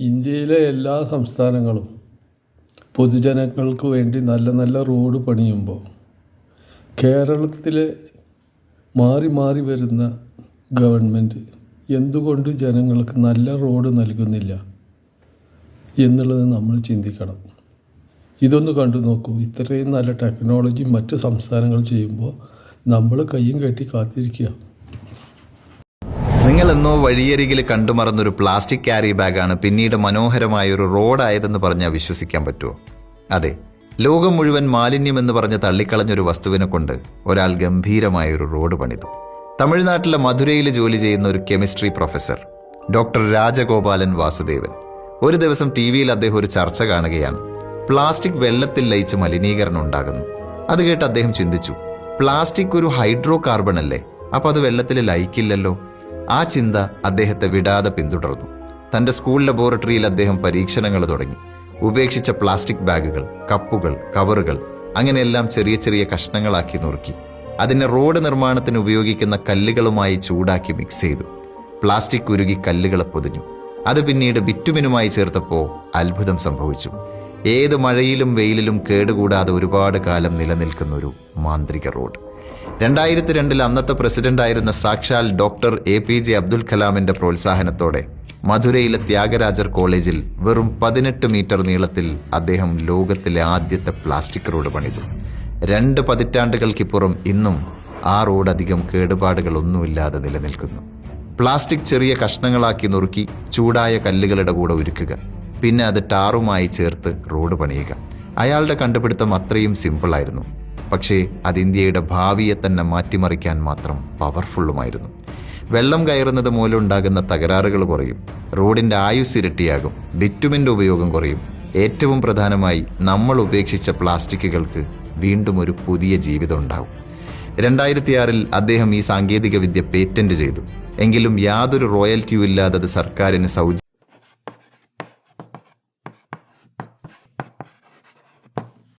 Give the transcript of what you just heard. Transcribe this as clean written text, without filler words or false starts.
ഇന്ത്യയിലെ എല്ലാ സംസ്ഥാനങ്ങളും പൊതുജനങ്ങൾക്ക് വേണ്ടി നല്ല നല്ല റോഡ് പണിയുമ്പോൾ കേരളത്തിലെ മാറി മാറി വരുന്ന ഗവൺമെൻറ് എന്തുകൊണ്ട് ജനങ്ങൾക്ക് നല്ല റോഡ് നൽകുന്നില്ല എന്നുള്ളത് നമ്മൾ ചിന്തിക്കണം. ഇതൊന്ന് കണ്ടു നോക്കൂ. ഇത്രയും നല്ല ടെക്നോളജി മറ്റ് സംസ്ഥാനങ്ങൾ ചെയ്യുമ്പോൾ നമ്മൾ കയ്യും കെട്ടി കാത്തിരിക്കുക. നിങ്ങൾ എന്നോ വഴിയരികിൽ കണ്ടുമറന്നൊരു പ്ലാസ്റ്റിക് ക്യാരി ബാഗാണ് പിന്നീട് മനോഹരമായൊരു റോഡായതെന്ന് പറഞ്ഞാൽ വിശ്വസിക്കാൻ പറ്റുമോ? അതെ, ലോകം മുഴുവൻ മാലിന്യമെന്ന് പറഞ്ഞ് തള്ളിക്കളഞ്ഞൊരു വസ്തുവിനെ കൊണ്ട് ഒരാൾ ഗംഭീരമായൊരു റോഡ് പണിതു. തമിഴ്നാട്ടിലെ മധുരയിൽ ജോലി ചെയ്യുന്ന ഒരു chemistry professor doctor Rajagopalan Vasudevan ഒരു ദിവസം TV-യിൽ അദ്ദേഹം ഒരു ചർച്ച കാണുകയാണ്. പ്ലാസ്റ്റിക് വെള്ളത്തിൽ ലയിച്ച് മലിനീകരണം ഉണ്ടാകുന്നു. അത് കേട്ട് അദ്ദേഹം ചിന്തിച്ചു, പ്ലാസ്റ്റിക് ഒരു ഹൈഡ്രോ കാർബൺ അല്ലേ, അപ്പം അത് വെള്ളത്തിൽ ലയിക്കില്ലല്ലോ. ആ ചിന്ത അദ്ദേഹത്തെ വിടാതെ പിന്തുടർന്നു. തൻ്റെ സ്കൂൾ ലബോറട്ടറിയിൽ അദ്ദേഹം പരീക്ഷണങ്ങൾ തുടങ്ങി. ഉപേക്ഷിച്ച പ്ലാസ്റ്റിക് ബാഗുകൾ, കപ്പുകൾ, കവറുകൾ അങ്ങനെയെല്ലാം ചെറിയ ചെറിയ കഷ്ണങ്ങളാക്കി നുറുക്കി അതിനെ റോഡ് നിർമ്മാണത്തിന് ഉപയോഗിക്കുന്ന കല്ലുകളുമായി ചൂടാക്കി മിക്സ് ചെയ്തു. പ്ലാസ്റ്റിക് ഉരുകി കല്ലുകളെ പൊതിഞ്ഞു. അത് പിന്നീട് ബിറ്റുമിനുമായി ചേർത്തപ്പോൾ അത്ഭുതം സംഭവിച്ചു. ഏത് മഴയിലും വെയിലിലും കേടുകൂടാതെ ഒരുപാട് കാലം നിലനിൽക്കുന്ന ഒരു മാന്ത്രിക റോഡ്. 2002 അന്നത്തെ പ്രസിഡന്റായിരുന്ന സാക്ഷാൽ ഡോക്ടർ APJ അബ്ദുൽ കലാമിന്റെ പ്രോത്സാഹനത്തോടെ മധുരയിലെ ത്യാഗരാജർ കോളേജിൽ വെറും 18 മീറ്റർ നീളത്തിൽ അദ്ദേഹം ലോകത്തിലെ ആദ്യത്തെ പ്ലാസ്റ്റിക് റോഡ് പണിതു. 2 പതിറ്റാണ്ടുകൾക്കിപ്പുറം ഇന്നും ആ റോഡ് അധികം കേടുപാടുകളൊന്നുമില്ലാതെ നിലനിൽക്കുന്നു. പ്ലാസ്റ്റിക് ചെറിയ കഷ്ണങ്ങളാക്കി നുറുക്കി ചൂടായ കല്ലുകളുടെ കൂടെ ഉരുക്കുക, പിന്നെ അത് ടാറുമായി ചേർത്ത് റോഡ് പണിയുക. അയാളുടെ കണ്ടുപിടുത്തം അത്രയും സിമ്പിളായിരുന്നു. പക്ഷേ അത് ഇന്ത്യയുടെ ഭാവിയെ തന്നെ മാറ്റിമറിക്കാൻ മാത്രം പവർഫുള്ളുമായിരുന്നു. വെള്ളം കയറുന്നത് മൂലം ഉണ്ടാകുന്ന തകരാറുകൾ കുറയും, റോഡിൻ്റെ ആയുസ് ഇരട്ടിയാകും, ബിറ്റുമിൻ്റെ ഉപയോഗം കുറയും. ഏറ്റവും പ്രധാനമായി നമ്മൾ ഉപേക്ഷിച്ച പ്ലാസ്റ്റിക്കുകൾക്ക് വീണ്ടും ഒരു പുതിയ ജീവിതം ഉണ്ടാവും. 2006 അദ്ദേഹം ഈ സാങ്കേതിക വിദ്യ പേറ്റന്റ് ചെയ്തു. എങ്കിലും യാതൊരു റോയൽറ്റിയും ഇല്ലാതെ അത് സർക്കാരിന്